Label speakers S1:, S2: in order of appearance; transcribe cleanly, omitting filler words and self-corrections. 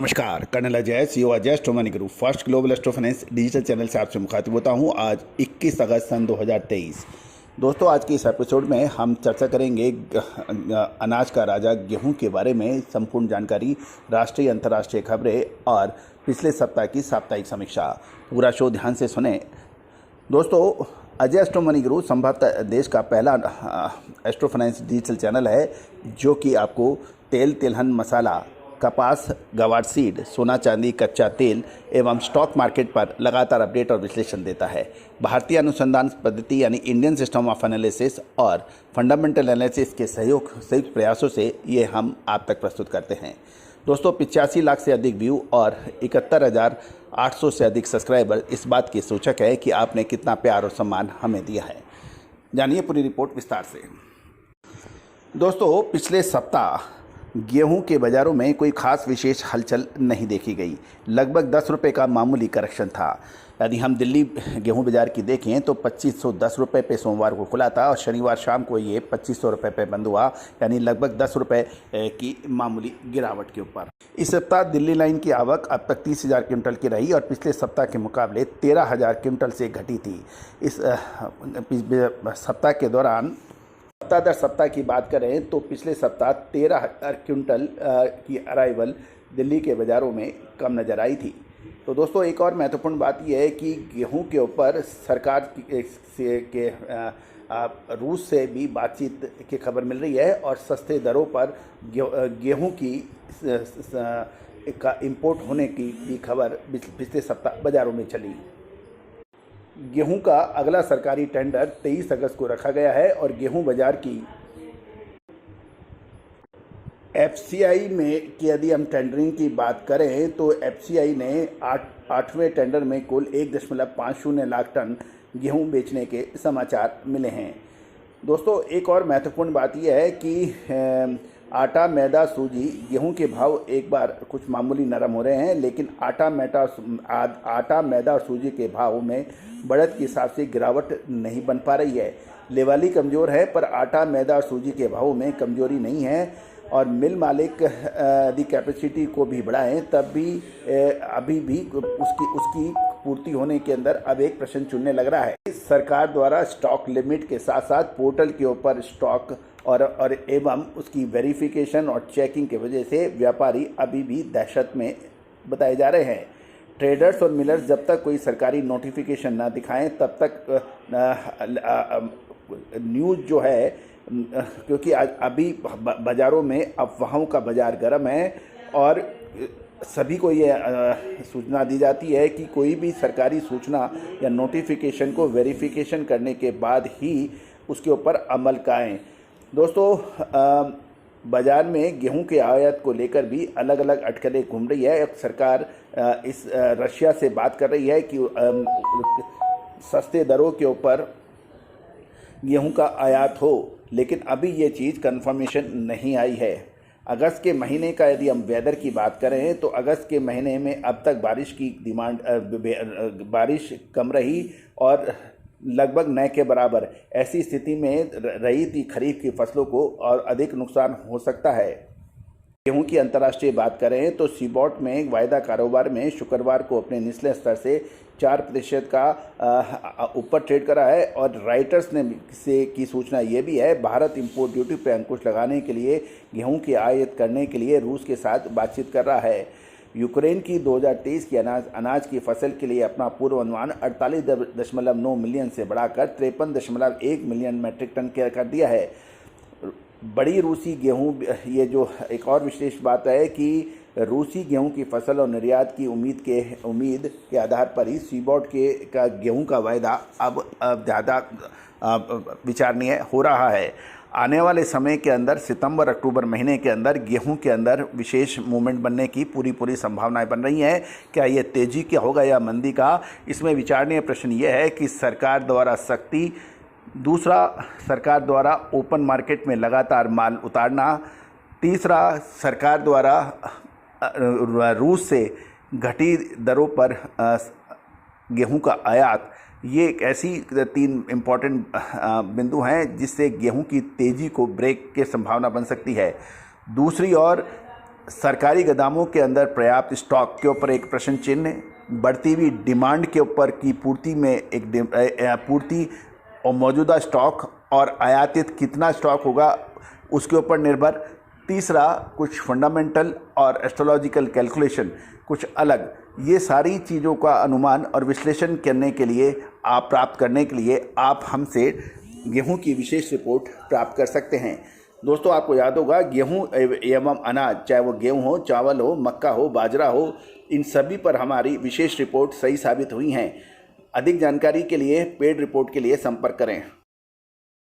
S1: नमस्कार, colonel Ajay, CEO Ajay astro money group first global astro finance digital channel से आपसे मुखातिब होता हूं। आज 21 अगस्त सन 2023। दोस्तों, आज के इस एपिसोड में हम चर्चा करेंगे अनाज का राजा गेहूं के बारे में। संपूर्ण जानकारी, राष्ट्रीय अंतर्राष्ट्रीय खबरें और पिछले सप्ताह की साप्ताहिक समीक्षा। पूरा शो ध्यान से सुने। दोस्तों, अजय एस्ट्रो मनी ग्रुप संभवतः देश का पहला एस्ट्रो फाइनेंस डिजिटल चैनल है जो कि आपको तेल, तिलहन, मसाला, कपास, गवार सीड, सोना चांदी, कच्चा तेल एवं स्टॉक मार्केट पर लगातार अपडेट और विश्लेषण देता है। भारतीय अनुसंधान पद्धति यानी इंडियन सिस्टम ऑफ एनालिसिस और फंडामेंटल एनालिसिस के संयुक्त प्रयासों से ये हम आप तक प्रस्तुत करते हैं। दोस्तों, 85 लाख से अधिक व्यू और 71,800 से अधिक सब्सक्राइबर इस बात की सूचक है कि आपने कितना प्यार और सम्मान हमें दिया है। जानिए पूरी रिपोर्ट विस्तार से। दोस्तों, पिछले सप्ताह गेहूं के बाज़ारों में कोई खास विशेष हलचल नहीं देखी गई। लगभग 10 रुपये का मामूली करेक्शन था। यदि हम दिल्ली गेहूं बाज़ार की देखें तो 2510 रुपये पे सोमवार को खुला था और शनिवार शाम को ये 2500 रुपये पे बंद हुआ, यानी लगभग 10 रुपये की मामूली गिरावट के ऊपर। इस सप्ताह दिल्ली लाइन की आवक अब तक 30,000 क्विंटल की रही और पिछले सप्ताह के मुकाबले 13,000 क्विंटल से घटी थी। इस सप्ताह के दौरान सप्ताह दर सप्ताह की बात करें तो पिछले सप्ताह 13,000 क्विंटल की अराइवल दिल्ली के बाज़ारों में कम नज़र आई थी। तो दोस्तों, एक और महत्वपूर्ण बात यह है कि गेहूं के ऊपर सरकार के रूस से भी बातचीत की खबर मिल रही है और सस्ते दरों पर गेहूं की का इंपोर्ट होने की भी खबर पिछले सप्ताह बाज़ारों में चली। गेहूं का अगला सरकारी टेंडर 23 अगस्त को रखा गया है और गेहूं बाजार की एफसीआई में कि यदि हम टेंडरिंग की बात करें तो एफसीआई ने 8वें टेंडर में कुल 1.50 लाख टन गेहूं बेचने के समाचार मिले हैं। दोस्तों, एक और महत्वपूर्ण बात यह है कि आटा, मैदा, सूजी, गेहूं के भाव एक बार कुछ मामूली नरम हो रहे हैं, लेकिन आटा, मैदा और सूजी के भाव में बढ़त के हिसाब से गिरावट नहीं बन पा रही है। लेवाली कमज़ोर है पर आटा, मैदा और सूजी के भाव में कमजोरी नहीं है और मिल मालिक यदि कैपेसिटी को भी बढ़ाएं तब भी अभी भी उसकी पूर्ति होने के अंदर अब एक प्रश्न चुनने लग रहा है। सरकार द्वारा स्टॉक लिमिट के साथ साथ पोर्टल के ऊपर स्टॉक और एवं उसकी वेरिफिकेशन और चेकिंग की वजह से व्यापारी अभी भी दहशत में बताए जा रहे हैं। ट्रेडर्स और मिलर्स जब तक कोई सरकारी नोटिफिकेशन ना दिखाएं तब तक न्यूज़ जो है, क्योंकि अभी बाज़ारों में अफवाहों का बाज़ार गर्म है और सभी को ये सूचना दी जाती है कि कोई भी सरकारी सूचना या नोटिफिकेशन को वेरिफिकेशन करने के बाद ही उसके ऊपर अमल कराएं। दोस्तों, बाज़ार में गेहूं के आयात को लेकर भी अलग अलग अटकलें घूम रही है। सरकार इस रशिया से बात कर रही है कि सस्ते दरों के ऊपर गेहूं का आयात हो, लेकिन अभी ये चीज़ कंफर्मेशन नहीं आई है। अगस्त के महीने का यदि हम वेदर की बात करें तो अगस्त के महीने में अब तक बारिश कम रही और लगभग न के बराबर। ऐसी स्थिति में रही थी खरीफ की फसलों को और अधिक नुकसान हो सकता है। गेहूं की अंतर्राष्ट्रीय बात करें तो सीबॉट में वायदा कारोबार में शुक्रवार को अपने निचले स्तर से 4% का ऊपर ट्रेड करा है और राइटर्स ने की सूचना ये भी है, भारत इंपोर्ट ड्यूटी पर अंकुश लगाने के लिए गेहूं की आयात करने के लिए रूस के साथ बातचीत कर रहा है। यूक्रेन की 2023 की अनाज की फसल के लिए अपना पूर्व अनुमान 48.9 मिलियन से बढ़ाकर 53.1 मिलियन मैट्रिक टन कर दिया है। बड़ी रूसी गेहूं, ये जो एक और विशेष बात है कि रूसी गेहूं की फसल और निर्यात की उम्मीद के आधार पर ही सीबॉट का गेहूं का वायदा अब ज़्यादा विचारणीय हो रहा है। आने वाले समय के अंदर सितंबर अक्टूबर महीने के अंदर गेहूं के अंदर विशेष मूवमेंट बनने की पूरी संभावनाएं बन रही हैं। क्या ये तेज़ी का होगा या मंदी का, इसमें विचारणीय प्रश्न ये है कि सरकार द्वारा सख्ती, दूसरा सरकार द्वारा ओपन मार्केट में लगातार माल उतारना, तीसरा सरकार द्वारा रूस से घटी दरों पर गेहूं का आयात, ये एक ऐसी 3 इम्पॉर्टेंट बिंदु हैं जिससे गेहूं की तेज़ी को ब्रेक की संभावना बन सकती है। दूसरी ओर सरकारी गोदामों के अंदर पर्याप्त स्टॉक के ऊपर एक प्रश्न चिन्ह, बढ़ती हुई डिमांड के ऊपर की पूर्ति में एक पूर्ति और मौजूदा स्टॉक और आयातित कितना स्टॉक होगा उसके ऊपर निर्भर। तीसरा, कुछ फंडामेंटल और एस्ट्रोलॉजिकल कैलकुलेशन कुछ अलग। ये सारी चीज़ों का अनुमान और विश्लेषण करने के लिए प्राप्त करने के लिए आप हमसे गेहूं की विशेष रिपोर्ट प्राप्त कर सकते हैं। दोस्तों, आपको याद होगा गेहूं एवं अनाज, चाहे वो गेहूं हो, चावल हो, मक्का हो, बाजरा हो, इन सभी पर हमारी विशेष रिपोर्ट सही साबित हुई हैं। अधिक जानकारी के लिए पेड रिपोर्ट के लिए संपर्क करें।